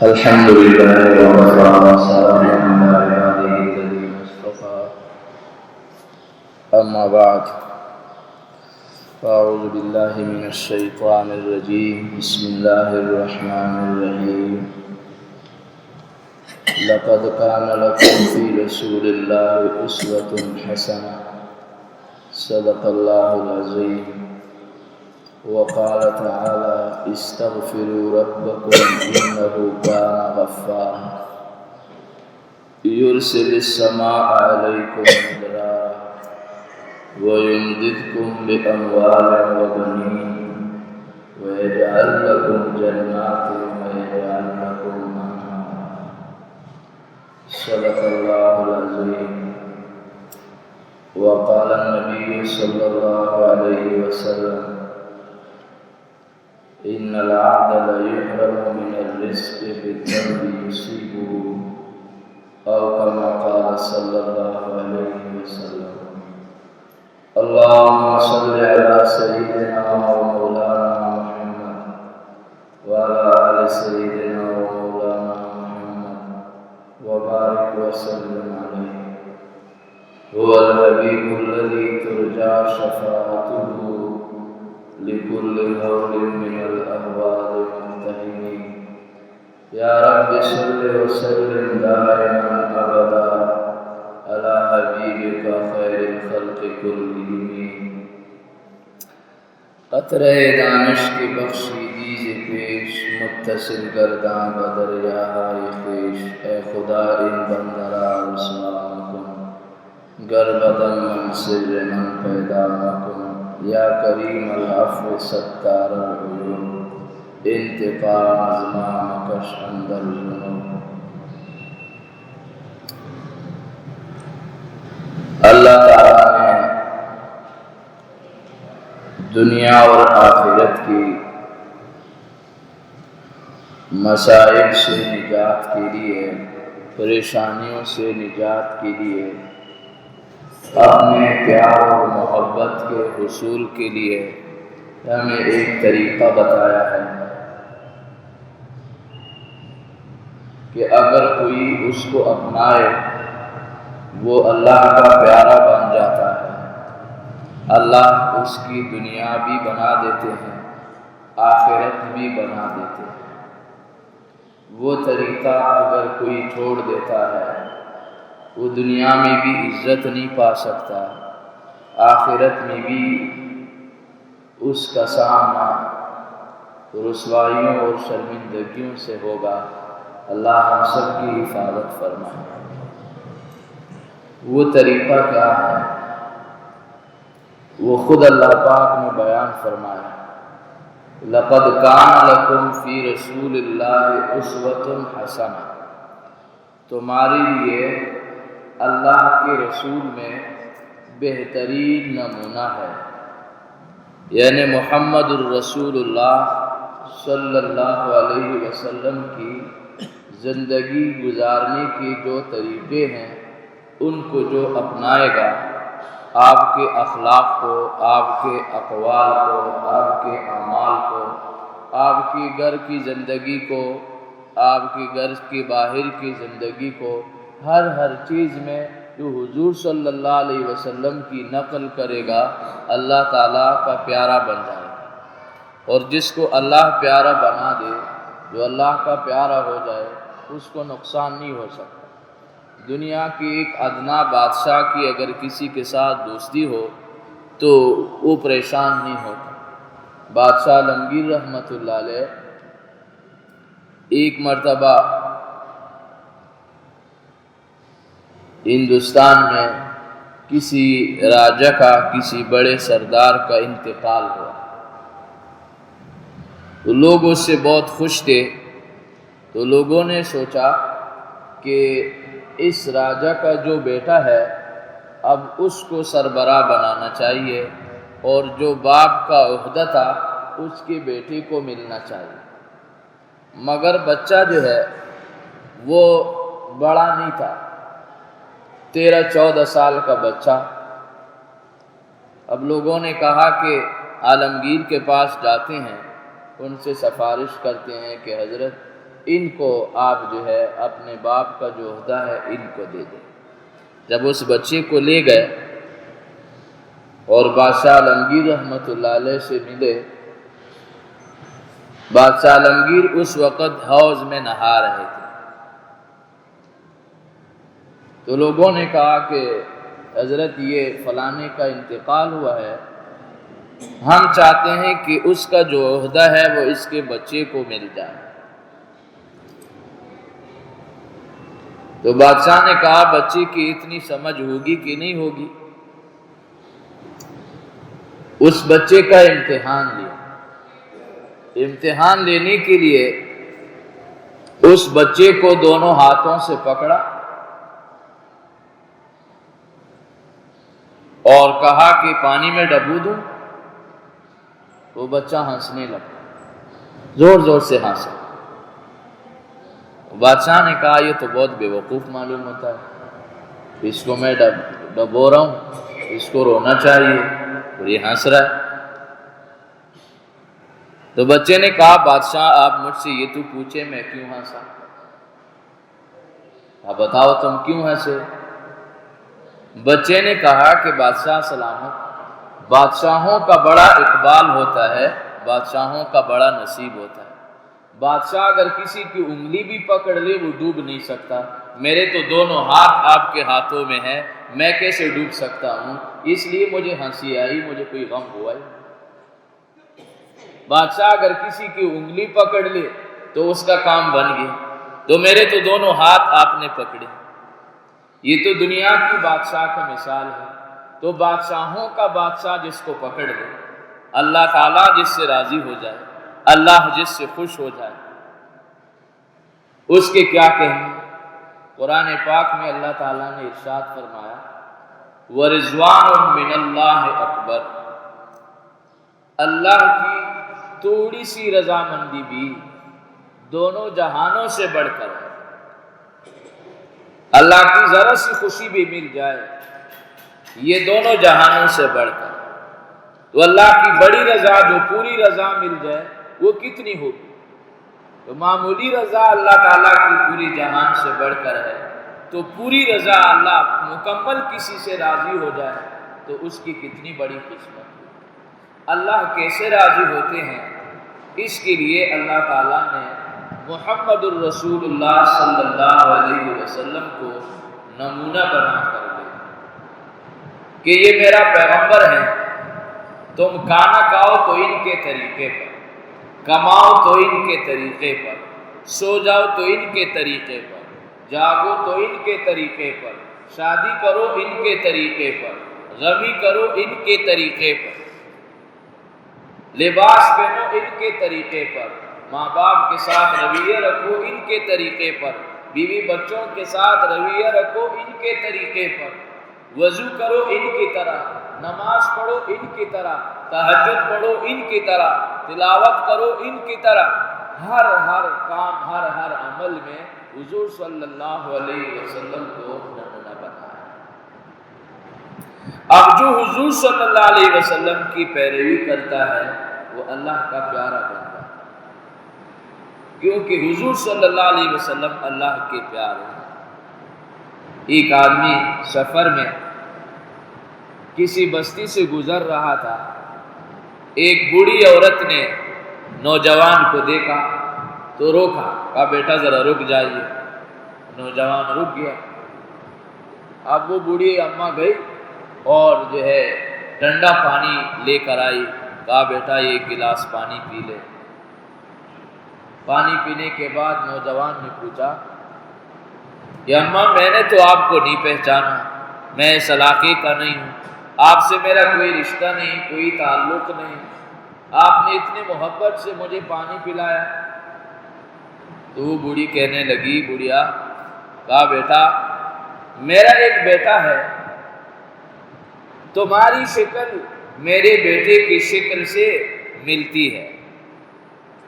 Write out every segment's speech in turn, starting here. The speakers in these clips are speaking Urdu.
الحمد لله وكفى وسلام على عباده الذين اصطفى أما بعد فأعوذ بالله من الشيطان الرجيم بسم الله الرحمن الرحيم لقد كان لكم في رسول الله أسوة حسنة صدق الله العظيم وقال تعالى استغفروا ربكم إنه كان غفارا يرسل السماء عليكم مدرارا ويمددكم بأموال وبنين ويجعل لكم جنات ويجعل لكم أنهارا صدق الله العظيم وقال النبي صلى الله عليه وسلم إن العبد لا يحرم من الرزق بالذنب يصيبه أو كما قال صلى الله عليه وسلم اللهم صل على سيدنا ومولانا محمد وعلى آل سيدنا ومولانا محمد وبارك وسلم عليه هو الحبيب الذي ترجى شفاعته لكل هول من الأهوال مقتحم يا رب صل وسلم دائما أبدا على حبيبك خير الخلق كلهم قطرہ دانش کی بخشی دیز پیش متصل گرداں بدریاہ خویش اے خدا ان بندرا رسوا کن گر بدن من سر من پیدا مکن یا کریم العفو ستار العیون انتقام ازمان کش اندر جنوب اللہ تعالیٰ نے دنیا اور آخرت کی مسائل سے نجات کے لیے پریشانیوں سے نجات کے لیے اپنے پیار اور محبت کے حصول کے لیے ہمیں ایک طریقہ بتایا ہے کہ اگر کوئی اس کو اپنائے وہ اللہ کا پیارا بن جاتا ہے، اللہ اس کی دنیا بھی بنا دیتے ہیں، آخرت بھی بنا دیتے ہیں۔ وہ طریقہ اگر کوئی چھوڑ دیتا ہے وہ دنیا میں بھی عزت نہیں پا سکتا، آخرت میں بھی اس کا سامنا رسوائیوں اور شرمندگیوں سے ہوگا۔ اللہ ہم سب کی حفاظت فرمائے۔ وہ طریقہ کیا ہے؟ وہ خود اللہ پاک نے بیان فرمایا، لقد کان لکم فی رسول اللہ اسوۃ حسنہ، تمہارے لیے اللہ کے رسول میں بہترین نمونہ ہے، یعنی محمد الرسول اللہ صلی اللہ علیہ وسلم کی زندگی گزارنے کے جو طریقے ہیں ان کو جو اپنائے گا، آپ کے اخلاق کو، آپ کے اقوال کو، آپ کے اعمال کو، آپ کے گھر کی زندگی کو، آپ کے گھر کے باہر کی زندگی کو، ہر چیز میں جو حضور صلی اللہ علیہ وسلم کی نقل کرے گا اللہ تعالیٰ کا پیارا بن جائے گا۔ اور جس کو اللہ پیارا بنا دے، جو اللہ کا پیارا ہو جائے، اس کو نقصان نہیں ہو سکتا۔ دنیا کی ایک ادنا بادشاہ کی اگر کسی کے ساتھ دوستی ہو تو وہ پریشان نہیں ہوتا۔ بادشاہ عالمگیر رحمۃ اللہ علیہ ایک مرتبہ ہندوستان میں کسی راجا کا، کسی بڑے سردار کا انتقال ہوا تو لوگ اس سے بہت خوش تھے، تو لوگوں نے سوچا کہ اس راجا کا جو بیٹا ہے اب اس کو سربراہ بنانا چاہیے، اور جو باپ کا عہدہ تھا اس کے بیٹے کو ملنا چاہیے۔ مگر بچہ جو ہے وہ بڑا نہیں تھا، 13-14 سال کا بچہ۔ اب لوگوں نے کہا کہ عالمگیر کے پاس جاتے ہیں، ان سے سفارش کرتے ہیں کہ حضرت ان کو آپ جو ہے اپنے باپ کا جو عہدہ ہے ان کو دے دیں۔ جب اس بچے کو لے گئے اور بادشاہ عالمگیر رحمۃ اللہ علیہ سے ملے، بادشاہ عالمگیر اس وقت حوض میں نہا رہے تھے، تو لوگوں نے کہا کہ حضرت یہ فلانے کا انتقال ہوا ہے، ہم چاہتے ہیں کہ اس کا جو عہدہ ہے وہ اس کے بچے کو مل جائے۔ تو بادشاہ نے کہا بچے کی اتنی سمجھ ہوگی کہ نہیں ہوگی؟ اس بچے کا امتحان لیا۔ امتحان لینے کے لیے اس بچے کو دونوں ہاتھوں سے پکڑا اور کہا کہ پانی میں ڈبو دوں۔ وہ بچہ ہنسنے لگا، زور زور سے ہنسا۔ بادشاہ نے کہا یہ تو بہت بے وقوف معلوم ہوتا ہے، اس کو میں ڈبو رہا ہوں، اس کو رونا چاہیے اور یہ ہنس رہا ہے۔ تو بچے نے کہا بادشاہ آپ مجھ سے یہ تو پوچھے میں کیوں ہنسا؟ اب بتاؤ تم کیوں ہنسے؟ بچے نے کہا کہ بادشاہ سلامت، بادشاہوں کا بڑا اقبال ہوتا ہے، بادشاہوں کا بڑا نصیب ہوتا ہے۔ بادشاہ اگر کسی کی انگلی بھی پکڑ لے وہ ڈوب نہیں سکتا، میرے تو دونوں ہاتھ آپ کے ہاتھوں میں ہیں، میں کیسے ڈوب سکتا ہوں؟ اس لیے مجھے ہنسی آئی، مجھے کوئی غم ہوا ہی۔ بادشاہ اگر کسی کی انگلی پکڑ لے تو اس کا کام بن گیا، تو میرے تو دونوں ہاتھ آپ نے پکڑے۔ یہ تو دنیا کی بادشاہ کا مثال ہے۔ تو بادشاہوں کا بادشاہ جس کو پکڑ لے، اللہ تعالیٰ جس سے راضی ہو جائے، اللہ جس سے خوش ہو جائے، اس کے کیا کہیں؟ قرآن پاک میں اللہ تعالیٰ نے ارشاد فرمایا وَرِضْوَانٌ مِّنَ اللَّهِ اکبر، اللہ کی تھوڑی سی رضامندی بھی دونوں جہانوں سے بڑھ کر ہے۔ اللہ کی ذرا سی خوشی بھی مل جائے، یہ دونوں جہانوں سے بڑھ کر۔ تو اللہ کی بڑی رضا جو پوری رضا مل جائے وہ کتنی ہوگی؟ تو معمولی رضا اللہ تعالیٰ کی پوری جہان سے بڑھ کر ہے، تو پوری رضا اللہ مکمل کسی سے راضی ہو جائے تو اس کی کتنی بڑی قسمت ہے۔ اللہ کیسے راضی ہوتے ہیں، اس کے لیے اللہ تعالیٰ نے محمد الرسول اللہ صلی اللہ علیہ وسلم کو نمونہ بنا کر دیا کہ یہ میرا پیغمبر ہے، تم کھانا کھاؤ تو ان کے طریقے پر، کماؤ تو ان کے طریقے پر، سو جاؤ تو ان کے طریقے پر، جاگو تو ان کے طریقے پر، شادی کرو ان کے طریقے پر، غمی کرو ان کے طریقے پر، لباس پہنو ان کے طریقے پر، ماں باپ کے ساتھ رویہ رکھو ان کے طریقے پر، بیوی بچوں کے ساتھ رویہ رکھو ان کے طریقے پر، وضو کرو ان کی طرح، نماز پڑھو ان کی طرح، تہجد پڑھو ان کی طرح، تلاوت کرو ان کی طرح۔ ہر کام ہر عمل میں حضور صلی اللہ علیہ وسلم کو نمونہ بنایا۔ اب جو حضور صلی اللہ علیہ وسلم کی پیروی کرتا ہے وہ اللہ کا پیارا بنتا ہے، کیونکہ حضور صلی اللہ علیہ وسلم اللہ کے پیارے ہیں۔ ایک آدمی سفر میں کسی بستی سے گزر رہا تھا، ایک بوڑھی عورت نے نوجوان کو دیکھا تو روکا، کہا بیٹا ذرا رک جائیے۔ نوجوان رک گیا۔ اب وہ بوڑھی اماں گئی اور جو ہے ٹھنڈا پانی لے کر آئی، کہا بیٹا یہ ایک گلاس پانی پی لے۔ پانی پینے کے بعد نوجوان نے پوچھا کہ اماں میں نے تو آپ کو نہیں پہچانا، میں اس علاقے کا نہیں ہوں، آپ سے میرا کوئی رشتہ نہیں، کوئی تعلق نہیں، آپ نے اتنی محبت سے مجھے پانی پلایا۔ تو وہ بوڑھی کہنے لگی، بوڑھیا کہا بیٹا میرا ایک بیٹا ہے، تمہاری شکل میرے بیٹے کی شکل سے ملتی ہے،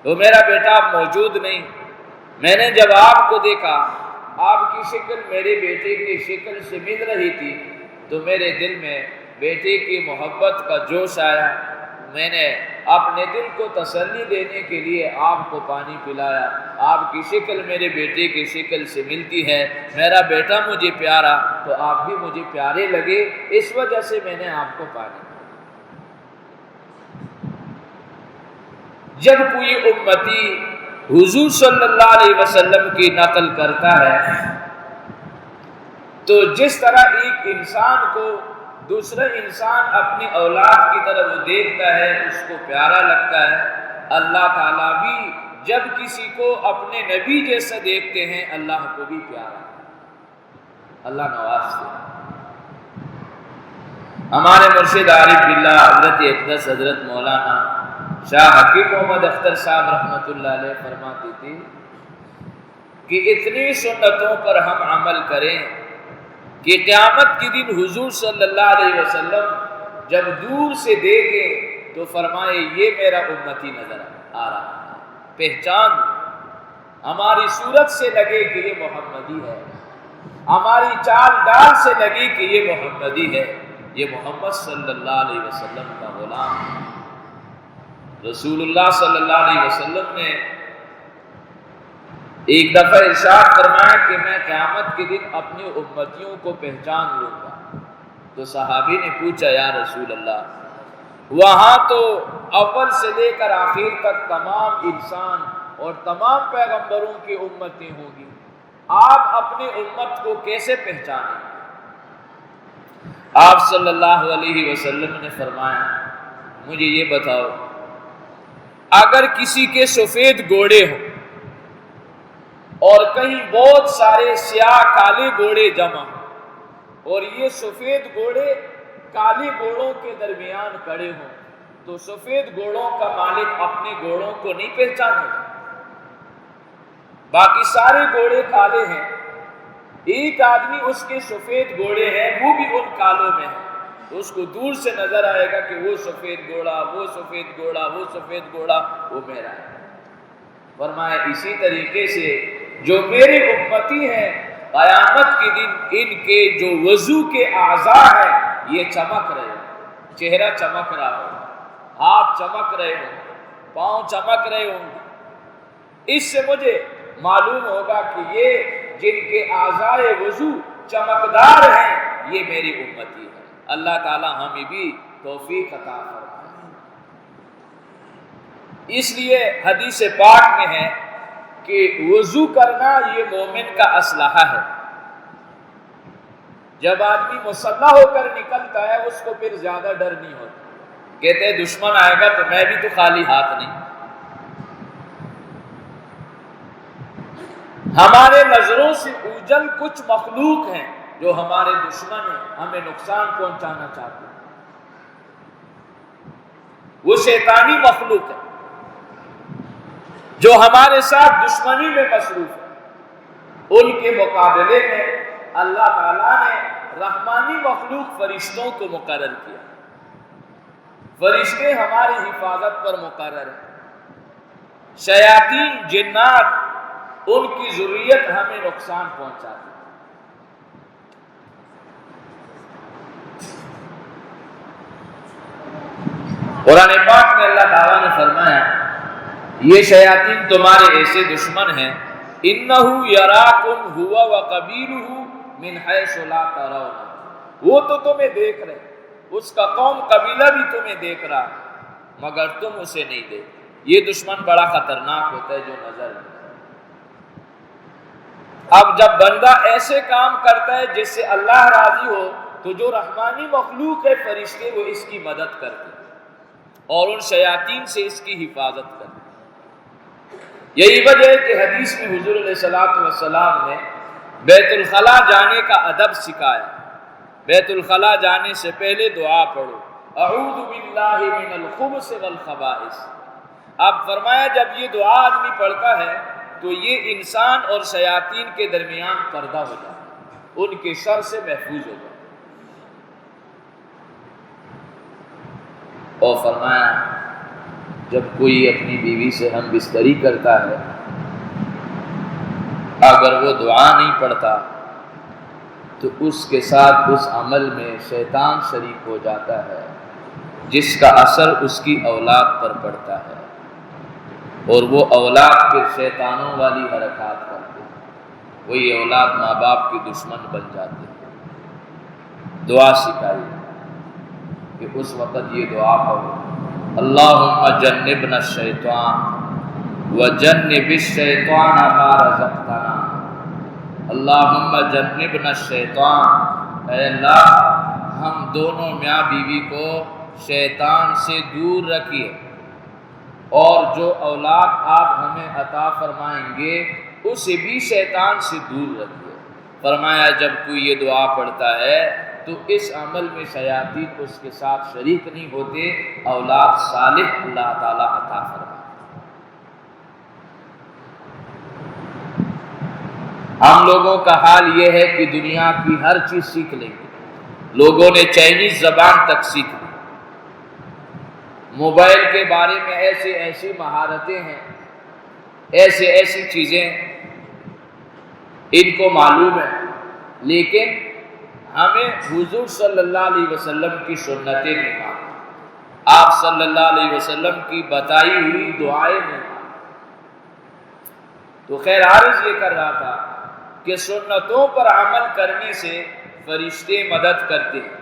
تو میرا بیٹا اب موجود نہیں، میں نے جب آپ کو دیکھا آپ کی شکل میرے بیٹے کی شکل سے مل رہی تھی تو میرے دل میں بیٹے کی محبت کا جوش آیا، میں نے اپنے دل کو تسلی دینے کے لیے آپ کو پانی پلایا، آپ کی شکل میرے بیٹے کی شکل سے ملتی ہے، میرا بیٹا مجھے پیارا تو آپ بھی مجھے پیارے لگے، اس وجہ سے میں نے آپ کو پانی پلایا۔ جب کوئی امتی حضور صلی اللہ علیہ وسلم کی نقل کرتا ہے تو جس طرح ایک انسان کو دوسرا انسان اپنی اولاد کی طرف دیکھتا ہے اس کو پیارا لگتا ہے، اللہ تعالیٰ بھی جب کسی کو اپنے نبی جیسا دیکھتے ہیں اللہ کو بھی پیارا ہے۔ اللہ نواز دے۔ ہمارے مرشد عارف باللہ حضرت اقدس حضرت مولانا شاہ حکیم محمد اختر صاحب رحمۃ اللہ علیہ فرماتے تھے کہ اتنی سنتوں پر ہم عمل کریں کہ قیامت کے دن حضور صلی اللہ علیہ وسلم جب دور سے دیکھیں تو فرمائے یہ میرا امتی نظر آ رہا ہے، پہچان ہماری صورت سے لگے کہ یہ محمدی ہے، ہماری چال ڈال سے لگے کہ یہ محمدی ہے، یہ محمد صلی اللہ علیہ وسلم کا غلام ہے۔ رسول اللہ صلی اللہ علیہ وسلم نے ایک دفعہ ارشاد فرمایا کہ میں قیامت کے دن اپنی امتیوں کو پہچان لوں گا، تو صحابی نے پوچھا یا رسول اللہ وہاں تو اول سے لے کر آخر تک تمام انسان اور تمام پیغمبروں کی امتیں ہوں گی، آپ اپنی امت کو کیسے پہچانیں؟ آپ صلی اللہ علیہ وسلم نے فرمایا مجھے یہ بتاؤ، اگر کسی کے سفید گھوڑے ہوں اور کہیں بہت سارے سیاہ کالے گھوڑے جمع ہوں اور یہ سفید گھوڑے کالے گھوڑوں کے درمیان کھڑے ہوں تو سفید گھوڑوں کا مالک اپنے گھوڑوں کو نہیں پہچانے گا، باقی سارے گھوڑے کالے ہیں، ایک آدمی اس کے سفید گھوڑے ہیں وہ بھی ان کالوں میں ہے، اس کو دور سے نظر آئے گا کہ وہ سفید گھوڑا، وہ سفید گھوڑا، وہ سفید گھوڑا وہ میرا ہے۔ فرمایا اسی طریقے سے جو میرے امتی ہیں قیامت کے دن ان کے جو وضو کے اعضاء ہیں یہ چمک رہے ہوں، چہرہ چمک رہا ہو، ہاتھ چمک رہے ہوں، پاؤں چمک رہے ہوں، اس سے مجھے معلوم ہوگا کہ یہ جن کے اعضاء وضو چمکدار ہیں یہ میری امتی ہے۔ اللہ تعالی ہمیں بھی توفیق عطا فرمائے۔ اس لیے حدیث پاک میں ہے کہ وضو کرنا یہ مومن کا اسلحہ ہے، جب آدمی مسلح ہو کر نکلتا ہے اس کو پھر زیادہ ڈر نہیں ہوتا، کہتے ہیں دشمن آئے گا تو میں بھی تو خالی ہاتھ نہیں۔ ہمارے نظروں سے اوجھل کچھ مخلوق ہیں جو ہمارے دشمن ہیں، ہمیں نقصان پہنچانا چاہتے ہیں، وہ شیطانی مخلوق ہے جو ہمارے ساتھ دشمنی میں مصروف ہے، ان کے مقابلے میں اللہ تعالیٰ نے رحمانی مخلوق فرشتوں کو مقرر کیا، فرشتے ہماری حفاظت پر مقرر ہیں، شیاطین جنات ان کی ذریت ہمیں نقصان پہنچاتی ہے۔ قرآن پاک میں اللہ تعالیٰ نے فرمایا یہ شیاطین تمہارے ایسے دشمن ہیں انہو یراکم ہوا وقبیلہ من حیث لا ترون، وہ تو تمہیں دیکھ رہے، اس کا قوم قبیلہ بھی تمہیں دیکھ رہا مگر تم اسے نہیں دیکھ۔ یہ دشمن بڑا خطرناک ہوتا ہے جو نظر میں۔ اب جب بندہ ایسے کام کرتا ہے جس سے اللہ راضی ہو تو جو رحمانی مخلوق ہے فرشتے وہ اس کی مدد کرتے اور ان شیاطین سے اس کی حفاظت کرتے۔ یہی وجہ ہے کہ حدیث میں حضور علیہ الصلوۃ والسلام نے بیت الخلاء جانے کا ادب سکھایا، بیت الخلاء جانے سے پہلے دعا پڑھو اعوذ باللہ من الخبث والخبائث۔ اب فرمایا جب یہ دعا آدمی پڑھتا ہے تو یہ انسان اور شیاطین کے درمیان پردہ ہو جاتا ہے، ان کے شر سے محفوظ ہو جاتا ہے۔ اور فرمایا جب کوئی اپنی بیوی سے ہم بستری کرتا ہے اگر وہ دعا نہیں پڑھتا تو اس کے ساتھ اس عمل میں شیطان شریک ہو جاتا ہے جس کا اثر اس کی اولاد پر پڑتا ہے، اور وہ اولاد پھر شیطانوں والی حرکات کرتے ہیں، وہی اولاد ماں باپ کی دشمن بن جاتے ہیں۔ دعا سکھائی کہ اس وقت یہ دعا پڑھو، اللہم جنبنا الشیطان وجنب الشیطان ما رزقتنا۔ اللہم جنبنا الشیطان، اے اللہ ہم دونوں میاں بیوی کو شیطان سے دور رکھیے، اور جو اولاد آپ ہمیں عطا فرمائیں گے اسے بھی شیطان سے دور رکھیے۔ فرمایا جب کوئی یہ دعا پڑھتا ہے تو اس عمل میں شیاطین اس کے ساتھ شریک نہیں ہوتے، اولاد صالح اللہ تعالی عطا فرمائے۔ ہم لوگوں کا حال یہ ہے کہ دنیا کی ہر چیز سیکھ لیں گے، لوگوں نے چائنیز زبان تک سیکھ لی، موبائل کے بارے میں ایسی مہارتیں ہیں، ایسی چیزیں ان کو معلوم ہے، لیکن ہمیں حضور صلی اللہ علیہ وسلم کی سنتیں نہیں مانتے، آپ صلی اللہ علیہ وسلم کی بتائی ہوئی دعائیں نہیں مانتے۔ تو خیر عارض یہ کر رہا تھا کہ سنتوں پر عمل کرنے سے فرشتے مدد کرتے ہیں،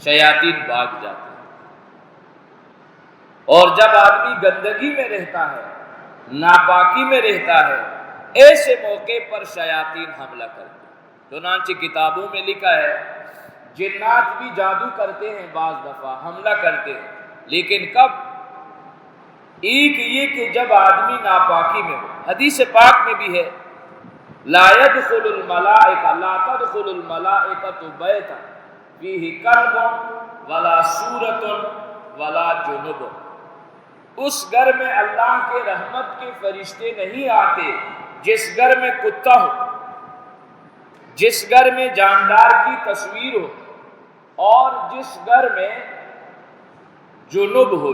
شیاطین بھاگ جاتے ہیں، اور جب آدمی گندگی میں رہتا ہے، ناپاکی میں رہتا ہے، ایسے موقع پر شیاطین حملہ کرتے ہیں۔ چنانچہ کتابوں میں لکھا ہے جنات بھی جادو کرتے ہیں، بعض دفعہ حملہ کرتے ہیں، لیکن کب؟ ایک یہ کہ جب آدمی ناپاکی میں ہو۔ حدیث پاک میں بھی ہے لا يدخل الملائکہ لا تدخل الملائکۃ بیتا فیہ کلب ولا صورۃ ولا جنب۔ اس گھر میں اللہ کے رحمت کے فرشتے نہیں آتے جس گھر میں کتا ہو، جس گھر میں جاندار کی تصویر ہو، اور جس گھر میں جنب ہو،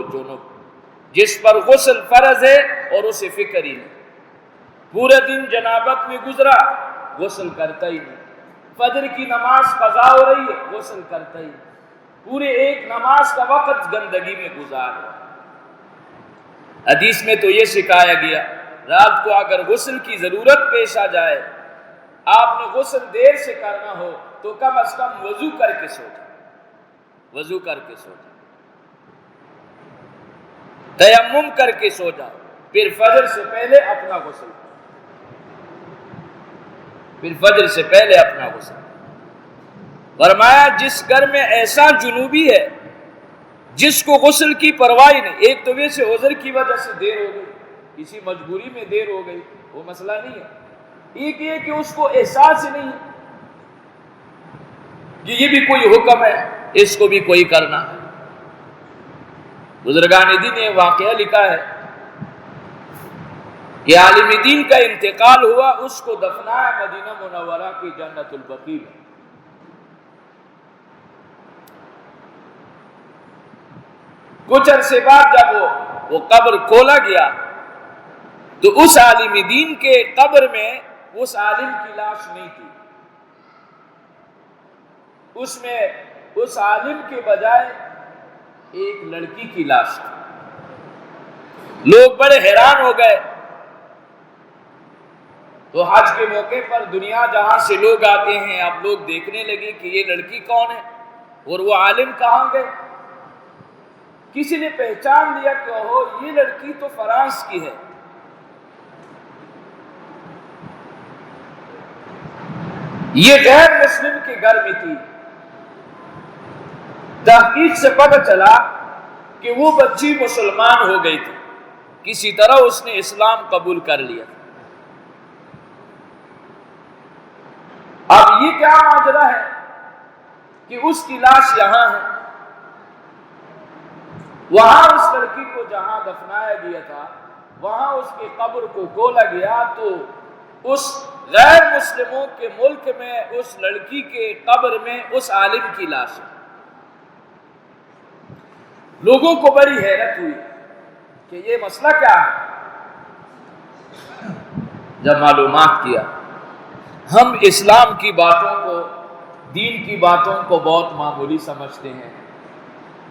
جس پر غسل فرض ہے اور اسے فکر ہی نہیں، پورے دن جنابت میں گزرا، غسل کرتا ہی نہیں، فجر کی نماز قضا ہو رہی ہے، غسل کرتا ہی نہیں، پورے ایک نماز کا وقت گندگی میں گزار رہا۔ حدیث میں تو یہ سکھایا گیا رات کو اگر غسل کی ضرورت پیش آ جائے، آپ نے غسل دیر سے کرنا ہو تو کم از کم وضو کر کے سو جائے، وضو کر کے سو جائے، تیمم کر کے سو جاؤ، پھر فجر سے پہلے اپنا غسل، پھر فجر سے پہلے اپنا غسل۔ فرمایا جس گھر میں ایسا جنوبی ہے جس کو غسل کی پرواہ نہیں، ایک تو ویسے عذر کی وجہ سے دیر ہو گئی، کسی مجبوری میں دیر ہو گئی، وہ مسئلہ نہیں ہے، ایک یہ کہ اس کو احساس ہی نہیں کہ یہ بھی کوئی حکم ہے، اس کو بھی کوئی کرنا ہے۔ بزرگان دین نے واقعہ لکھا ہے کہ عالم دین کا انتقال ہوا، اس کو دفنایا مدینہ منورہ کی جنت البقیع میں۔ کچھ عرصے بعد جب وہ قبر کھولا گیا تو اس عالم دین کے قبر میں اس عالم کی لاش نہیں تھی، اس میں اس عالم کے بجائے ایک لڑکی کی لاش تھی۔ لوگ بڑے حیران ہو گئے، تو حج کے موقع پر دنیا جہاں سے لوگ آتے ہیں، اب لوگ دیکھنے لگے کہ یہ لڑکی کون ہے اور وہ عالم کہاں گئے۔ کسی نے پہچان لیا کہ اوہ یہ لڑکی تو فرانس کی ہے۔ یہ غیر مسلم کے گھر میں تھی۔ تحقیق سے پتہ چلا کہ وہ بچی مسلمان ہو گئی تھی، کسی طرح اس نے اسلام قبول کر لیا۔ اب یہ کیا ماجرا ہے کہ اس کی لاش یہاں ہے، وہاں اس لڑکی کو جہاں دفنایا گیا تھا وہاں اس کی قبر کو کھولا گیا تو اس غیر مسلموں کے ملک میں اس لڑکی کے قبر میں اس عالم کی لاش ہے۔ لوگوں کو بڑی حیرت ہوئی کہ یہ مسئلہ کیا ہے۔ جب معلومات کیا، ہم اسلام کی باتوں کو، دین کی باتوں کو بہت معمولی سمجھتے ہیں،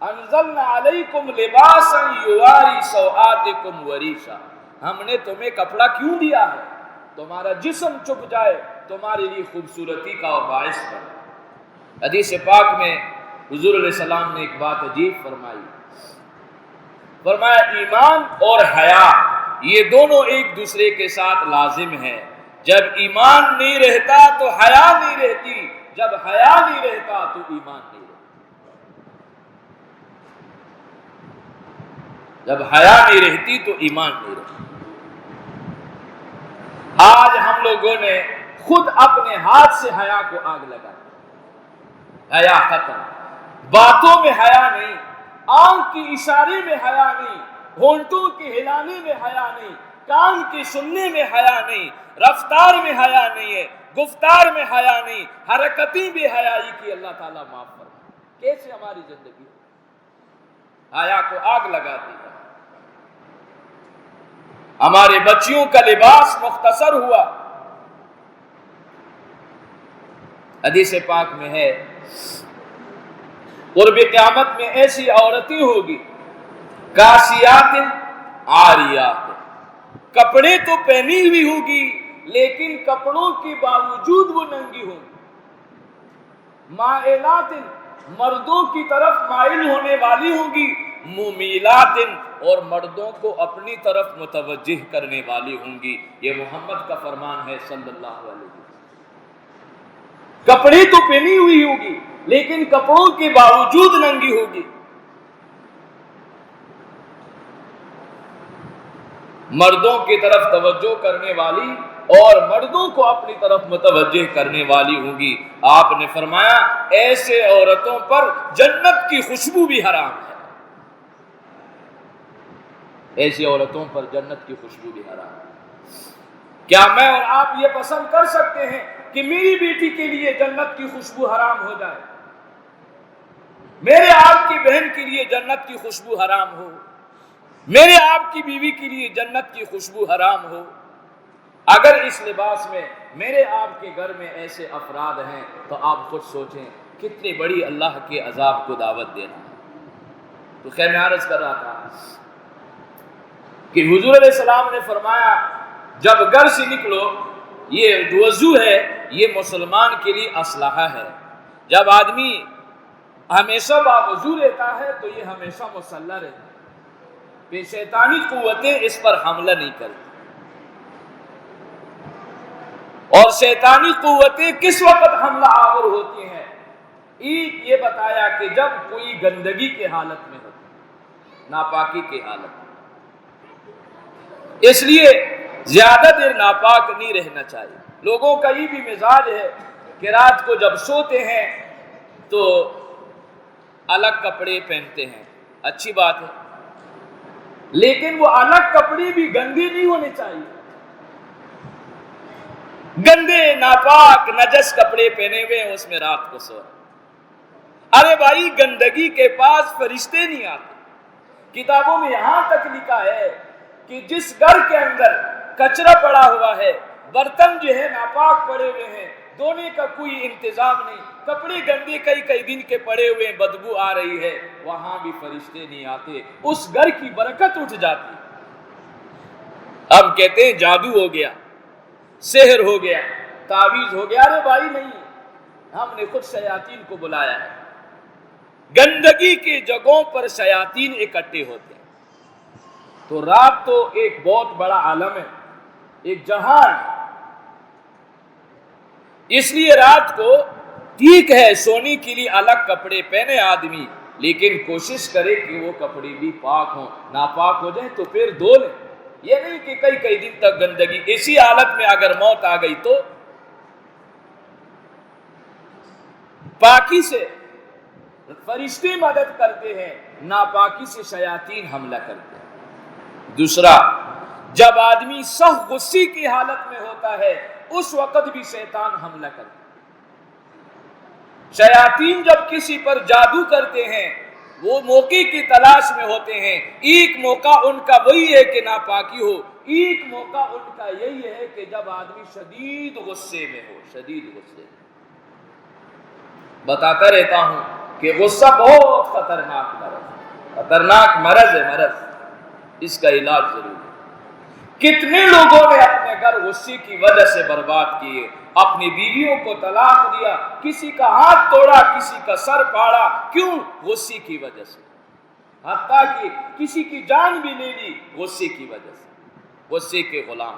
انزلنا علیکم لباسا یواری سوآتکم وریشا، ہم نے تمہیں کپڑا کیوں دیا ہے؟ تمہارا جسم چھپ جائے، تمہارے لیے خوبصورتی کا باعث بنے۔ حدیث پاک میں حضور علیہ السلام نے ایک بات عجیب فرمائی، فرمایا ایمان اور حیا یہ دونوں ایک دوسرے کے ساتھ لازم ہیں۔ جب ایمان نہیں رہتا تو حیا نہیں رہتی، جب حیا نہیں رہتا تو ایمان نہیں رہتا۔ جب حیا نہیں رہتی تو ایمان نہیں رہتا۔ آج ہم لوگوں نے خود اپنے ہاتھ سے حیا کو آگ لگا دی، حیا ختم، باتوں میں حیا نہیں، آنکھ کی اشارے میں حیا نہیں، ہونٹوں کے ہلانے میں حیا نہیں، کان کے سننے میں حیا نہیں، رفتار میں حیا نہیں ہے، گفتار میں حیا نہیں، حرکتیں بھی حیائی کی اللہ تعالیٰ معاف فرمائے۔ کیسے ہماری زندگی حیا کو آگ لگا دی ہے؟ ہمارے بچیوں کا لباس مختصر ہوا۔ حدیث پاک میں ہے قرب قیامت میں ایسی عورتیں ہوگی کاسیات عاریات، کپڑے تو پہنی ہوئی ہوگی لیکن کپڑوں کے باوجود وہ ننگی ہوگی، مائلات مردوں کی طرف مائل ہونے والی ہوگی، ممیلات اور مردوں کو اپنی طرف متوجہ کرنے والی ہوں گی۔ یہ محمد کا فرمان ہے صلی اللہ علیہ وسلم۔ کپڑے تو پہنی ہوئی ہوگی لیکن کپڑوں کے باوجود ننگی ہوگی، مردوں کی طرف توجہ کرنے والی اور مردوں کو اپنی طرف متوجہ کرنے والی ہوگی۔ آپ نے فرمایا ایسے عورتوں پر جنت کی خوشبو بھی حرام ہے، ایسی عورتوں پر جنت کی خوشبو بھی حرام ہے۔ کیا میں اور آپ یہ پسند کر سکتے ہیں کہ میری بیٹی کے لیے جنت کی خوشبو حرام ہو جائے، میرے آپ کی بہن کے لیے جنت کی خوشبو حرام ہو، میرے آپ کی بیوی کے لیے جنت کی خوشبو حرام ہو؟ اگر اس لباس میں میرے آپ کے گھر میں ایسے افراد ہیں تو آپ خود سوچیں کتنی بڑی اللہ کے عذاب کو دعوت دینا ہے۔ تو خیر میں عرض کر رہا تھا کہ حضور علیہ السلام نے فرمایا جب گھر سے نکلو، یہ وضو ہے یہ مسلمان کے لیے اسلحہ ہے، جب آدمی ہمیشہ باوضو رہتا ہے تو یہ ہمیشہ مسلح رہتا ہے، کہ شیطانی قوتیں اس پر حملہ نہیں کرتی۔ اور شیطانی قوتیں کس وقت حملہ آور ہوتی ہیں؟ ایک یہ بتایا کہ جب کوئی گندگی کے حالت میں ہوتی، ناپاکی کی حالت میں، اس لیے زیادہ دیر ناپاک نہیں رہنا چاہیے۔ لوگوں کا یہ بھی مزاج ہے کہ رات کو جب سوتے ہیں تو الگ کپڑے پہنتے ہیں، اچھی بات ہے، لیکن وہ الگ کپڑے بھی گندے نہیں ہونے چاہیے۔ گندے ناپاک نجس کپڑے پہنے ہوئے ہیں اس میں رات کو سو، ارے بھائی گندگی کے پاس فرشتے نہیں آتے۔ کتابوں میں یہاں تک لکھا ہے کہ جس گھر کے اندر کچرا پڑا ہوا ہے، برتن جو ہے ناپاک پڑے ہوئے ہیں، دھونے کا کوئی انتظام نہیں، کپڑے گندے کئی دن کے پڑے ہوئے ہیں، بدبو آ رہی ہے، وہاں بھی فرشتے نہیں آتے، اس گھر کی برکت اٹھ جاتی۔ اب کہتے ہیں جادو ہو گیا، سحر ہو گیا، تعویذ ہو گیا، ارے بھائی نہیں، ہم نے خود شیاطین کو بلایا ہے۔ گندگی کی جگہوں پر شیاطین اکٹھے ہوتے ہیں۔ تو رات تو ایک بہت بڑا عالم ہے، ایک جہان ہے، اس لیے رات کو ٹھیک ہے سونے کے لیے الگ کپڑے پہنے آدمی، لیکن کوشش کرے کہ وہ کپڑے بھی پاک ہوں، ناپاک ہو جائیں تو پھر دھو لیں۔ یہ نہیں کہ کئی دن تک گندگی، اسی حالت میں اگر موت آ گئی تو پاکی سے فرشتے مدد کرتے ہیں، ناپاکی سے شیاطین حملہ کرتے ہیں۔ دوسرا، جب آدمی سخت غصے کی حالت میں ہوتا ہے اس وقت بھی شیطان حملہ کرتا ہے۔ شیاطین جب کسی پر جادو کرتے ہیں وہ موقع کی تلاش میں ہوتے ہیں، ایک موقع ان کا وہی ہے کہ ناپاکی ہو، ایک موقع ان کا یہی ہے کہ جب آدمی شدید غصے میں ہو، شدید غصے میں۔ بتاتا رہتا ہوں کہ غصہ بہت خطرناک مرض ہے، اس کا علاج ضروری ہے۔ کتنے لوگوں نے اپنے گھر غصے کی وجہ سے برباد کیے، اپنی بیویوں کو طلاق دیا، کسی کا ہاتھ توڑا، کسی کا سر پھاڑا، کیوں؟ غصے کی وجہ سے، حتیٰ کہ کسی کی جان بھی لے لی غصے کی وجہ سے، غصے کے غلام۔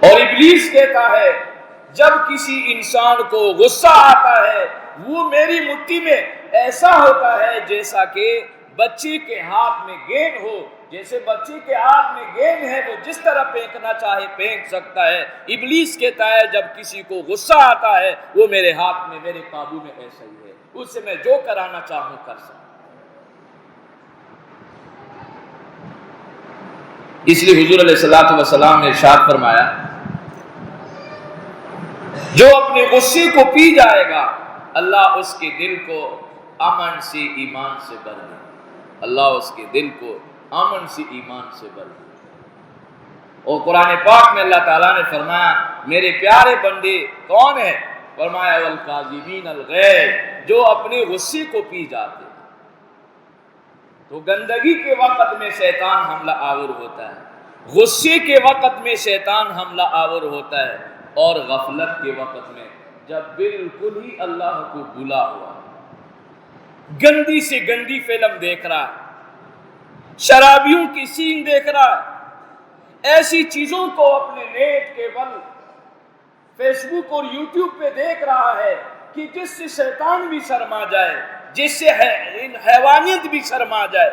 اور ابلیس کہتا ہے جب کسی انسان کو غصہ آتا ہے وہ میری مٹھی میں ایسا ہوتا ہے جیسا کہ بچے کے ہاتھ میں گیند ہو، جیسے بچے کے ہاتھ میں گیند ہے وہ جس طرح پھینکنا چاہے پھینک سکتا ہے۔ ابلیس کہتا ہے جب کسی کو غصہ آتا ہے وہ میرے ہاتھ میں، میرے قابو میں ایسا ہی ہے، اس سے میں جو کرانا چاہوں کر سکتا۔ اس لیے حضور علیہ الصلوۃ والسلام نے ارشاد فرمایا جو اپنے غصے کو پی جائے گا اللہ اس کے دل کو امن سے ایمان سے بھر دے، اللہ اس کے دل کو امن سے ایمان سے بھر دے۔ اور قرآن پاک میں اللہ تعالیٰ نے فرمایا میرے پیارے بندے کون ہیں؟ فرمایا والکاظمین الغیظ، جو اپنے غصے کو پی جاتے۔ تو گندگی کے وقت میں شیطان حملہ آور ہوتا ہے، غصے کے وقت میں شیطان حملہ آور ہوتا ہے، اور غفلت کے وقت میں جب بالکل ہی اللہ کو بھولا ہوا، گندی سے گندی فلم دیکھ رہا ہے، شرابیوں کی سین دیکھ رہا ہے، ایسی چیزوں کو اپنے نیٹ کیبل فیس بک اور یوٹیوب پہ دیکھ رہا ہے کہ جس سے شیطان بھی شرما جائے، جس سے حیوانیت بھی شرما جائے،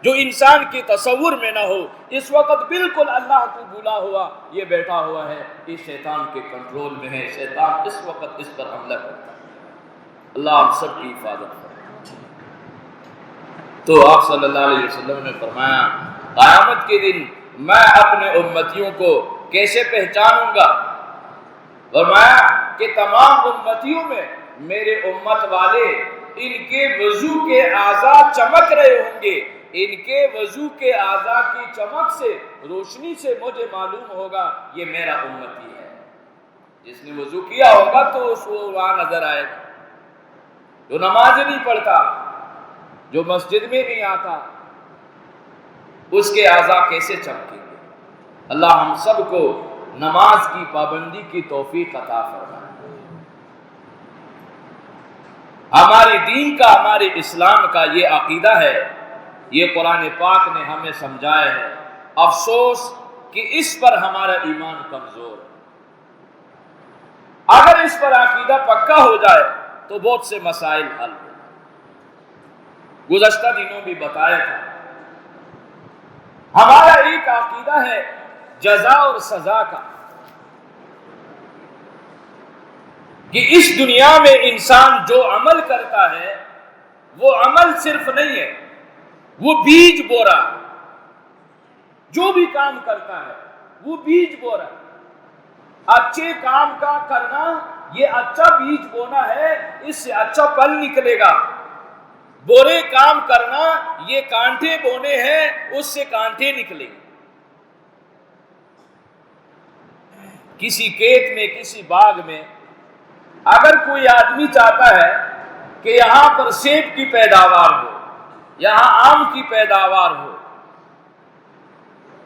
جو انسان کے تصور میں نہ ہو، اس وقت بالکل اللہ کو بھولا ہوا یہ بیٹھا ہوا ہے، یہ شیطان کے کنٹرول میں ہے، شیطان اس وقت اس پر حملہ کرتا ہے۔ اللہ آپ سب کی حفاظت کرے۔ تو آپ صلی اللہ علیہ وسلم نے فرمایا قیامت کے دن میں اپنے امتیوں کو کیسے پہچانوں گا؟ فرمایا کہ تمام امتیوں میں میرے امت والے ان کے وضو کے اعضاء چمک رہے ہوں گے، ان کے وضو کے اعضاء کی چمک سے، روشنی سے مجھے معلوم ہوگا یہ میرا امتی ہے۔ جس نے وضو کیا ہوگا تو اس کو وہاں نظر آئے گا، جو نماز نہیں پڑھتا، جو مسجد میں نہیں آتا، اس کے اعضاء کیسے چمکیں گے؟ اللہ ہم سب کو نماز کی پابندی کی توفیق عطا فرمائے۔ ہمارے دین کا، ہمارے اسلام کا یہ عقیدہ ہے، یہ قرآن پاک نے ہمیں سمجھایا ہے۔ افسوس کہ اس پر ہمارا ایمان کمزور ہے۔ اگر اس پر عقیدہ پکا ہو جائے تو بہت سے مسائل حل ہو۔ گزشتہ دنوں بھی بتایا تھا ہمارا ایک عقیدہ ہے جزا اور سزا کا، کہ اس دنیا میں انسان جو عمل کرتا ہے وہ عمل صرف نہیں ہے، وہ بیج بو رہا ہے۔ جو بھی کام کرتا ہے وہ بیج بو رہا ہے۔ اچھے کام کا کرنا یہ اچھا بیج بونا ہے، اس سے اچھا پھل نکلے گا۔ برے کام کرنا یہ کانٹے بونے ہیں، اس سے کانٹے نکلیں گے۔ کسی کھیت میں، کسی باغ میں اگر کوئی آدمی چاہتا ہے کہ یہاں پر سیب کی پیداوار ہو، یہاں آم کی پیداوار ہو،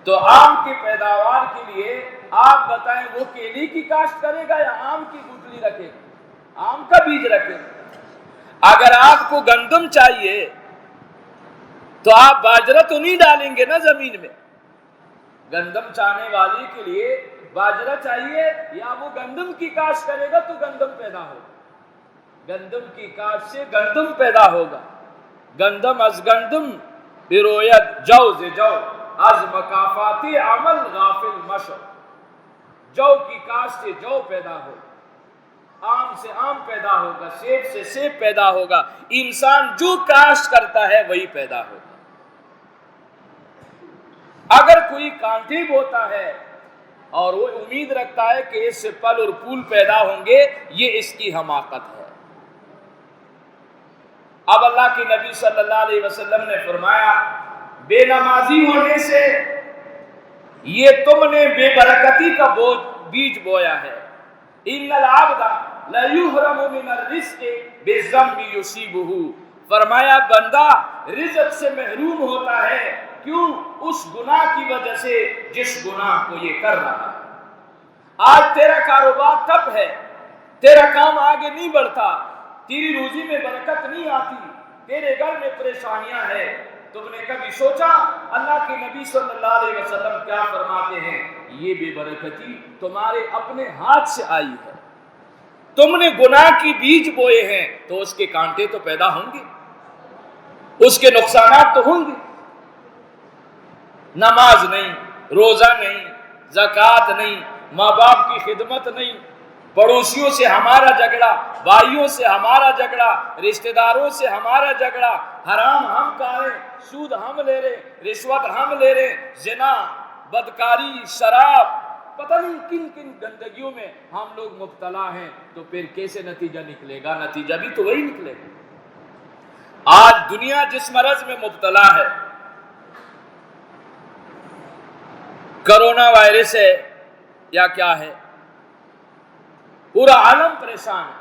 تو آم کی پیداوار کے لیے آپ بتائیں وہ کیلے کی کاشت کرے گا یا آم کی گٹلی رکھے گا؟ آم کا بیج رکھے گا۔ اگر آپ کو گندم چاہیے تو آپ باجرہ تو نہیں ڈالیں گے نا زمین میں۔ گندم چاہنے والے کے لیے باجرہ چاہیے، یا وہ گندم کی کاشت کرے گا تو گندم پیدا ہوگا۔ گندم کی کاشت سے گندم پیدا ہوگا۔ گندم از گندم برویت جو ز جو، از مکافات عمل غافل مشو۔ جو کی کاشت سے جو پیدا ہوگا، آم سے آم پیدا ہوگا، سیب سے سیب پیدا ہوگا۔ انسان جو کاشت کرتا ہے وہی پیدا ہوگا۔ اگر کوئی کانٹے بوتا ہے اور وہ امید رکھتا ہے کہ اس سے پھل اور پھول پیدا ہوں گے، یہ اس کی حماقت ہے۔ اب اللہ کے نبی صلی اللہ علیہ وسلم نے فرمایا بے نمازی ہونے سے یہ تم نے بے برکتی کا بیج بویا ہے۔ ان العبد لَيُحْرَمُ مِنَ الرِّزْقِ بِالذَّنبِ يُصِيبُهُ، فرمایا بندہ رزق سے محروم ہوتا ہے، کیوں؟ اس گناہ کی وجہ سے جس گناہ کو یہ کر رہا ہے۔ آج تیرا کاروبار ٹپ ہے، تیرا کام آگے نہیں بڑھتا، تیری روزی میں برکت نہیں آتی، تیرے گھر میں پریشانیاں ہیں، تم نے کبھی سوچا اللہ کے نبی صلی اللہ علیہ وسلم کیا فرماتے ہیں؟ یہ بے برکتی تمہارے اپنے ہاتھ سے آئی ہے، تم نے گناہ کی بیج بوئے ہیں تو اس کے کانٹے تو پیدا ہوں گے، اس کے نقصانات تو ہوں گے۔ نماز نہیں، روزہ نہیں، زکوٰۃ نہیں، ماں باپ کی خدمت نہیں، پڑوسیوں سے ہمارا جھگڑا، بھائیوں سے ہمارا جھگڑا، رشتہ داروں سے ہمارا جھگڑا، حرام ہم کھا رہے، سود ہم لے رہے، رشوت ہم لے رہے، زنا، بدکاری، شراب، پتہ نہیں کن کن گندگیوں میں ہم لوگ مبتلا ہیں، تو پھر کیسے نتیجہ نکلے گا؟ نتیجہ بھی تو وہی نکلے گا۔ آج دنیا جس مرض میں مبتلا ہے، کرونا وائرس ہے یا کیا ہے، پورا عالم پریشان ہے۔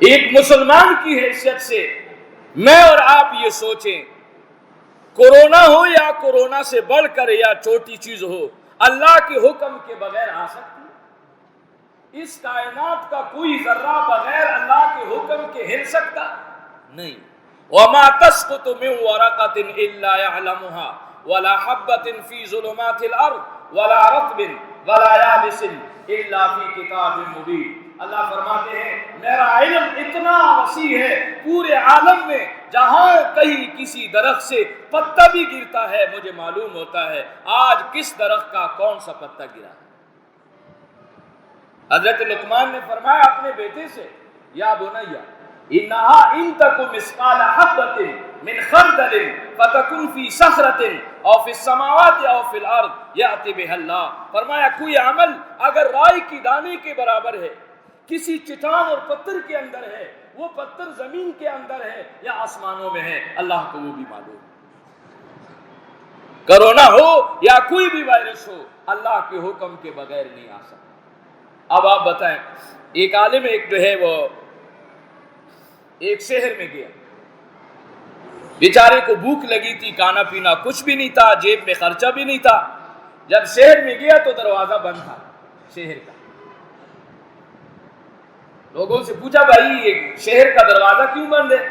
ایک مسلمان کی حیثیت سے میں اور آپ یہ سوچیں، کورونا ہو یا کورونا سے بڑھ کر یا چھوٹی چیز ہو، اللہ کے حکم کے بغیر آ سکتی ہے؟ اس کائنات کا کوئی ذرہ بغیر اللہ کے حکم کے ہل سکتا نہیں۔ وَمَا تَسْقُطُ مِنْ وَرَقَةٍ إِلَّا يَعْلَمُهَا وَلَا حَبَّةٍ فِي ظُلُمَاتِ الْأَرْضِ وَلَا رَطْبٍ وَلَا يَابِسٍ إِلَّا فِي كِتَابٍ مُبِينٍ۔ اللہ فرماتے ہیں میرا علم اتنا وسیع ہے، پورے عالم میں جہاں کہیں کسی درخت سے پتا بھی گرتا ہے مجھے معلوم ہوتا ہے آج کس درخت کا کون سا پتا گرا ہے۔ حضرت لقمان نے فرمایا اپنے بیٹے سے، یا بنیا انہا ان تک مثقال حبۃ من خردل فتکن فی صخرۃ او فی السماوات او فی الارض یأتی بها اللہ، فرمایا کوئی عمل اگر رائی کی دانے کے برابر ہے، کسی چٹان اور پتھر کے اندر ہے، وہ پتھر زمین کے اندر ہے یا آسمانوں میں ہے، اللہ کو وہ بھی معلوم ہے۔ کرونا ہو یا کوئی بھی وائرس ہو، اللہ کے حکم کے بغیر نہیں آ سکتا۔ اب آپ بتائیں، ایک عالم ایک جو ہے وہ ایک شہر میں گیا، بیچارے کو بھوک لگی تھی، کھانا پینا کچھ بھی نہیں تھا، جیب میں خرچہ بھی نہیں تھا۔ جب شہر میں گیا تو دروازہ بند تھا شہر کا۔ لوگوں سے پوچھا بھائی یہ شہر کا دروازہ کیوں بند ہے؟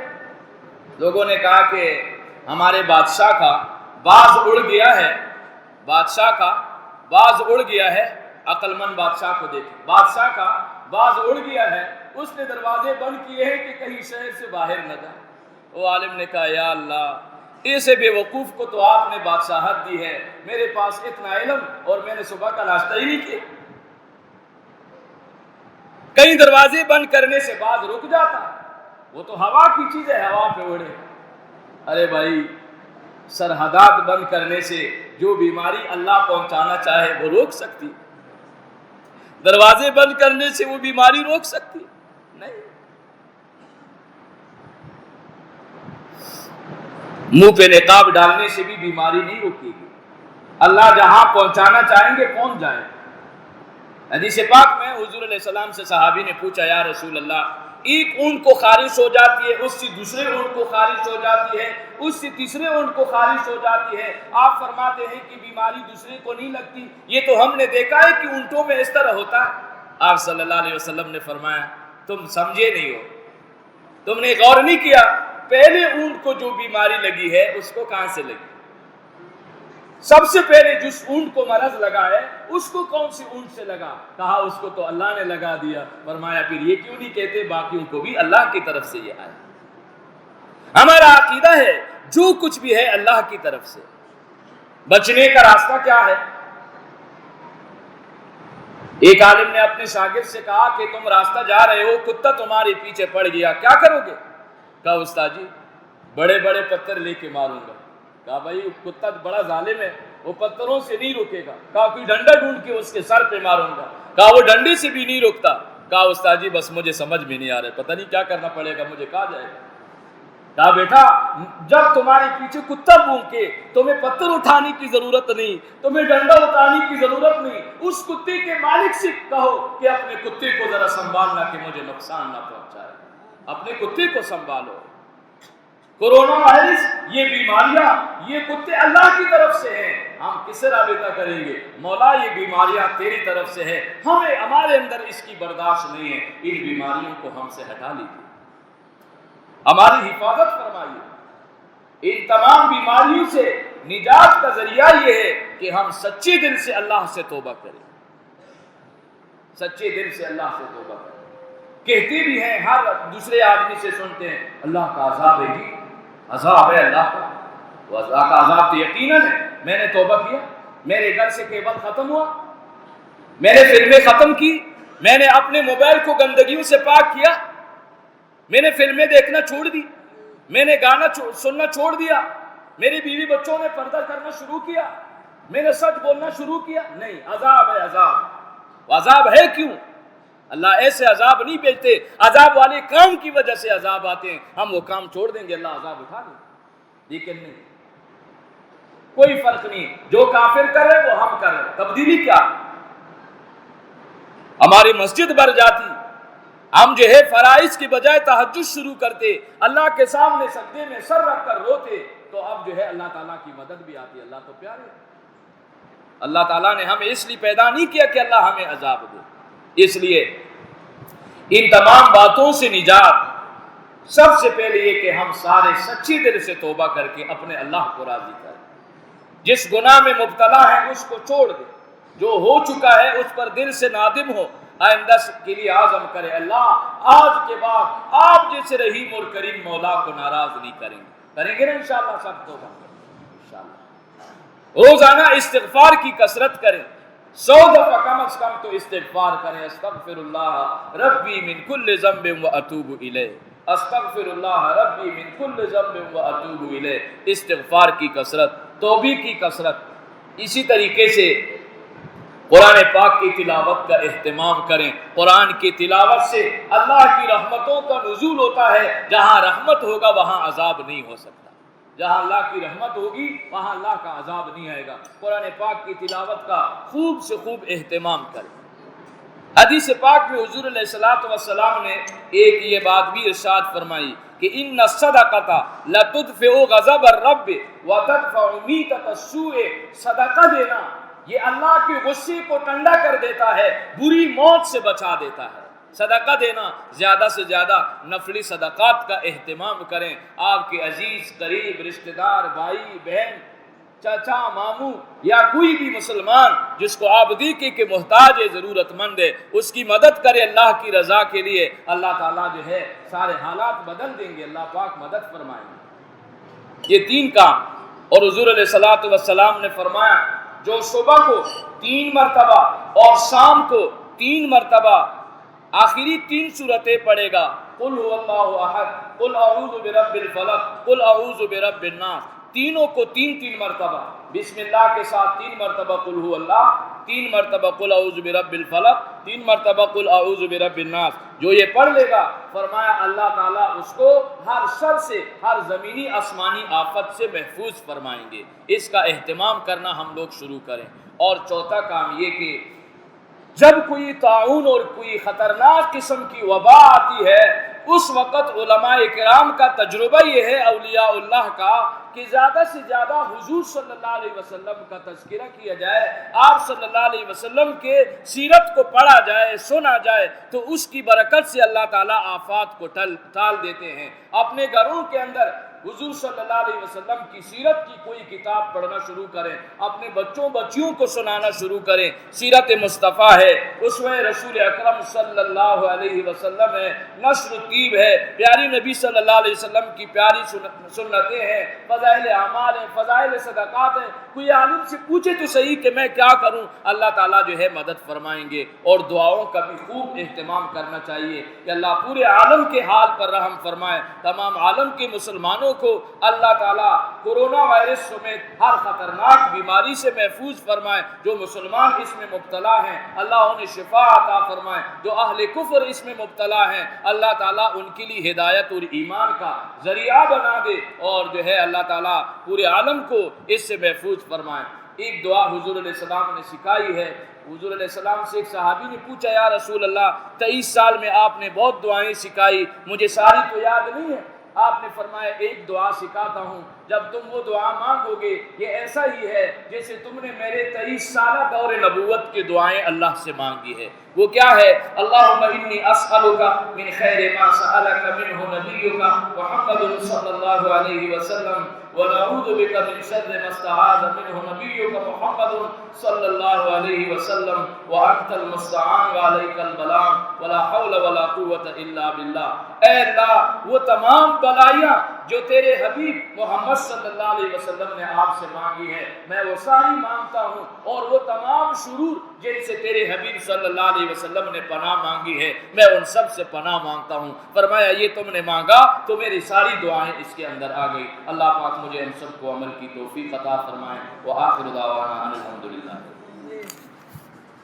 لوگوں نے کہا کہ ہمارے بادشاہ کا باز اڑ گیا ہے، بادشاہ کا باز اڑ گیا ہے، عقل مند بادشاہ کو دیکھیں، بادشاہ کا باز اڑ گیا ہے، اس نے دروازے بند کیے ہیں کہ کہیں شہر سے باہر نہ جائے۔ وہ عالم نے کہا یا اللہ، ایسے بے وقوف کو تو آپ نے بادشاہت دی ہے، میرے پاس اتنا علم اور میں نے صبح کا ناشتہ ہی نہیں کیا۔ کئی دروازے بند کرنے سے باز رک جاتا، وہ تو ہوا کی چیز ہے، ہوا پہ اڑے۔ ارے بھائی، سرحدات بند کرنے سے جو بیماری اللہ پہنچانا چاہے وہ روک سکتی، دروازے بند کرنے سے وہ بیماری روک سکتی نہیں۔ منہ پہ نقاب ڈالنے سے بھی بیماری نہیں روکے گی، اللہ جہاں پہنچانا چاہیں گے پہنچ جائیں۔ حدیث پاک میں حضور علیہ السلام سے صحابی نے پوچھا یا رسول اللہ، ایک اونٹ کو خارش ہو جاتی ہے، اس سے دوسرے اونٹ کو خارش ہو جاتی ہے، اس سے تیسرے اونٹ کو خارش ہو جاتی ہے، آپ فرماتے ہیں کہ بیماری دوسرے کو نہیں لگتی، یہ تو ہم نے دیکھا ہے کہ اونٹوں میں اس طرح ہوتا ہے۔ آپ صلی اللہ علیہ وسلم نے فرمایا تم سمجھے نہیں ہو، تم نے غور نہیں کیا، پہلے اونٹ کو جو بیماری لگی ہے اس کو کہاں سے لگی؟ سب سے پہلے جس اونٹ کو مرض لگا ہے اس کو کون سی اونٹ سے لگا؟ کہا اس کو تو اللہ نے لگا دیا۔ فرمایا پھر یہ کیوں نہیں کہتے باقیوں کو بھی اللہ کی طرف سے یہ آئے؟ ہمارا عقیدہ ہے جو کچھ بھی ہے اللہ کی طرف سے۔ بچنے کا راستہ کیا ہے؟ ایک عالم نے اپنے شاگرد سے کہا کہ تم راستہ جا رہے ہو، کتا تمہارے پیچھے پڑ گیا، کیا کرو گے؟ کہا استاد جی بڑے بڑے پتھر لے کے ماروں گا۔ کہا بھائی کتا بڑا ظالم ہے، وہ پتھروں سے نہیں روکے گا۔ کہا کوئی ڈنڈا ڈھونڈ کے اس کے سر پہ ماروں گا۔ کہا وہ ڈنڈے سے بھی نہیں روکتا۔ کہا استاد جی بس مجھے سمجھ میں نہیں آ رہا، پتہ نہیں کیا کرنا پڑے گا، مجھے کہا جائے گا۔ کہا بیٹا جب تمہارے پیچھے کتا بھونکے تمہیں پتھر اٹھانے کی ضرورت نہیں، تمہیں ڈنڈا اٹھانے کی ضرورت نہیں، اس کتے کے مالک سے کہو کہ اپنے کتے کو ذرا سنبھالنا کہ مجھے نقصان نہ پہنچائے، اپنے کتے کو سنبھالو۔ کورونا وائرس، یہ بیماریاں، یہ کتے اللہ کی طرف سے ہیں، ہم کس سے رابطہ کریں گے؟ مولا یہ بیماریاں تیری طرف سے ہیں، ہمارے اندر اس کی برداشت نہیں ہے، ان بیماریوں کو ہم سے ہٹا لیجیے، ہماری حفاظت فرمائیے۔ ان تمام بیماریوں سے نجات کا ذریعہ یہ ہے کہ ہم سچے دل سے اللہ سے توبہ کریں، سچے دل سے اللہ سے توبہ کریں۔ کہتے بھی ہیں، ہر دوسرے آدمی سے سنتے ہیں اللہ کا عذاب ہے، جی عذاب ہے اللہ کا، وہ اللہ کا عذاب تو یقیناً ہے۔ میں نے توبہ کیا، میرے گھر سے کیبل ختم ہوا، میں نے فلمیں ختم کی، میں نے اپنے موبائل کو گندگیوں سے پاک کیا، میں نے فلمیں دیکھنا چھوڑ دی، میں نے گانا سننا چھوڑ دیا، میری بیوی بچوں نے پردہ کرنا شروع کیا، میں نے سچ بولنا شروع کیا۔ نہیں، عذاب ہے عذاب۔ وہ عذاب ہے کیوں؟ اللہ ایسے عذاب نہیں بھیجتے، عذاب والے کام کی وجہ سے عذاب آتے ہیں، ہم وہ کام چھوڑ دیں گے اللہ عذاب اٹھا لیں، لیکن نہیں، کوئی فرق نہیں، جو کافر کر رہے وہ ہم کر رہے، تبدیلی کیا؟ ہماری مسجد بھر جاتی، ہم جو ہے فرائض کی بجائے تہجد شروع کرتے، اللہ کے سامنے سجدے میں سر رکھ کر روتے، تو اب جو ہے اللہ تعالیٰ کی مدد بھی آتی۔ اللہ تو پیارے، اللہ تعالیٰ نے ہمیں اس لیے پیدا نہیں کیا کہ اللہ ہمیں عذاب دے، اس لیے ان تمام باتوں سے نجات سب سے پہلے یہ کہ ہم سارے سچی دل سے توبہ کر کے اپنے اللہ کو راضی کریں، جس گناہ میں مبتلا ہے اس کو چھوڑ دیں، جو ہو چکا ہے اس پر دل سے نادم ہو، آئندہ کے لیے عزم کرے اللہ آج کے بعد آپ جیسے رحیم اور کریم مولا کو ناراض نہیں کریں گے نا انشاءاللہ سب توبہ انشاءاللہ۔ روزانہ استغفار کی کثرت کریں، 100 دفعہ کم از کم تو استغفار کریں، استغفر اللہ ربی من کل ذنب و اتوب الیہ، استغفر اللہ ربی من کل ذنب و اتوب الیہ۔ استغفار کی کثرت، توبہ کی کثرت۔ اسی طریقے سے قرآن پاک کی تلاوت کا اہتمام کریں، قرآن کی تلاوت سے اللہ کی رحمتوں کا نزول ہوتا ہے، جہاں رحمت ہوگا وہاں عذاب نہیں ہو سکتا، جہاں اللہ کی رحمت ہوگی وہاں اللہ کا عذاب نہیں آئے گا۔ قرآن پاک کی تلاوت کا خوب سے خوب اہتمام کریں۔ حدیث پاک میں حضور علیہ السلام نے ایک یہ بات بھی ارشاد فرمائی کہ ان الصدقۃ لتدفع غضب الرب وتدفع میتۃ السوء، صدقہ دینا یہ اللہ کے غصے کو ٹھنڈا کر دیتا ہے، بری موت سے بچا دیتا ہے۔ صدقہ دینا، زیادہ سے زیادہ نفلی صدقات کا اہتمام کریں۔ آپ کے عزیز قریب رشتہ دار، بھائی بہن، چاچا ماموں یا کوئی بھی مسلمان جس کو آپ دیکھیں کہ محتاج ہے، ضرورت مند ہے، اس کی مدد کرے اللہ کی رضا کے لیے، اللہ تعالیٰ جو ہے سارے حالات بدل دیں گے، اللہ پاک مدد فرمائیں گے۔ یہ 3 کام، اور حضور علیہ السلام نے فرمایا جو صبح کو 3 مرتبہ اور شام کو 3 مرتبہ آخری 3 سورتیں پڑھے گا، قل هو اللہ احد، قل اعوذ برب الفلق، قل اعوذ برب الناس، تینوں کو 3 مرتبہ، بسم اللہ کے ساتھ 3 مرتبہ قل هو اللہ، 3 مرتبہ قل اعوذ برب الفلق، 3 مرتبہ قل اعوذ برب الناس، جو یہ پڑھ لے گا فرمایا اللہ تعالیٰ اس کو ہر شر سے، ہر زمینی آسمانی آفت سے محفوظ فرمائیں گے۔ اس کا اہتمام کرنا ہم لوگ شروع کریں۔ اور چوتھا کام یہ کہ جب کوئی طاعون اور کوئی خطرناک قسم کی وبا آتی ہے، اس وقت علماء کرام کا تجربہ یہ ہے، اولیاء اللہ کا، کہ زیادہ سے زیادہ حضور صلی اللہ علیہ وسلم کا تذکرہ کیا جائے، آپ صلی اللہ علیہ وسلم کے سیرت کو پڑھا جائے، سنا جائے، تو اس کی برکت سے اللہ تعالیٰ آفات کو ٹال دیتے ہیں۔ اپنے گھروں کے اندر حضور صلی اللہ علیہ وسلم کی سیرت کی کوئی کتاب پڑھنا شروع کریں، اپنے بچیوں کو سنانا شروع کریں۔ سیرت مصطفیٰ ہے، اسوہ رسول اکرم صلی اللہ علیہ وسلم ہے، نشر الطیب ہے، پیاری نبی صلی اللہ علیہ وسلم کی پیاری سنتیں ہیں، فضائل اعمال ہیں، فضائل صدقات ہیں۔ کوئی عالم سے پوچھے تو صحیح کہ میں کیا کروں، اللہ تعالیٰ جو ہے مدد فرمائیں گے۔ اور دعاؤں کا بھی خوب اہتمام کرنا چاہیے کہ اللہ پورے عالم کے حال پر رحم فرمائے، تمام عالم کے مسلمانوں مسلمانوں کو اللہ تعالیٰ کورونا وائرس سمیت ہر خطرناک بیماری سے محفوظ فرمائے. جو مسلمان اس میں مبتلا ہیں اللہ انہیں شفا عطا فرمائے. جو اہل کفر اس میں مبتلا ہیں اللہ تعالیٰ ان کے لیے ہدایت اور ایمان کا ذریعہ بنا دے اور جو ہے اللہ تعالیٰ پورے عالم کو اس سے محفوظ فرمائے. ایک دعا حضور علیہ السلام نے سکھائی ہے. حضور علیہ السلام سے ایک صحابی نے پوچھا یا رسول اللہ 23 سال میں آپ نے بہت دعائیں سکھائی, مجھے ساری تو یاد نہیں ہے. آپ نے فرمایا ایک دعا سکھاتا ہوں, جب تم وہ دعا مانگو گے یہ ایسا ہی ہے جیسے تم نے میرے 23 سالہ دور نبوت کی دعائیں اللہ سے مانگی ہے. وہ کیا ہے؟ اللہم انی اسألک من خیر ما سألک منہ نبیک محمد صلی اللہ علیہ وسلم ونعوذ بک من شر ما استعاذ منہ نبیک محمد صلی اللہ علیہ وسلم وانت المستعان وعلیک البلاغ ولا حول ولا قوة الا باللہ. اے اللہ وہ تمام بلائیاں جو تیرے حبیب محمد صلی اللہ علیہ وسلم نے آپ سے مانگی ہے میں وہ ساری مانگتا ہوں, اور وہ تمام شرور جن سے تیرے حبیب صلی اللہ علیہ وسلم نے پناہ مانگی ہے میں ان سب سے پناہ مانگتا ہوں. فرمایا یہ تم نے مانگا تو میری ساری دعائیں اس کے اندر آ گئی. اللہ پاک مجھے ہم سب کو عمل کی توفیق عطا فرمائے. وآخر دعوانا ان الحمدللہ.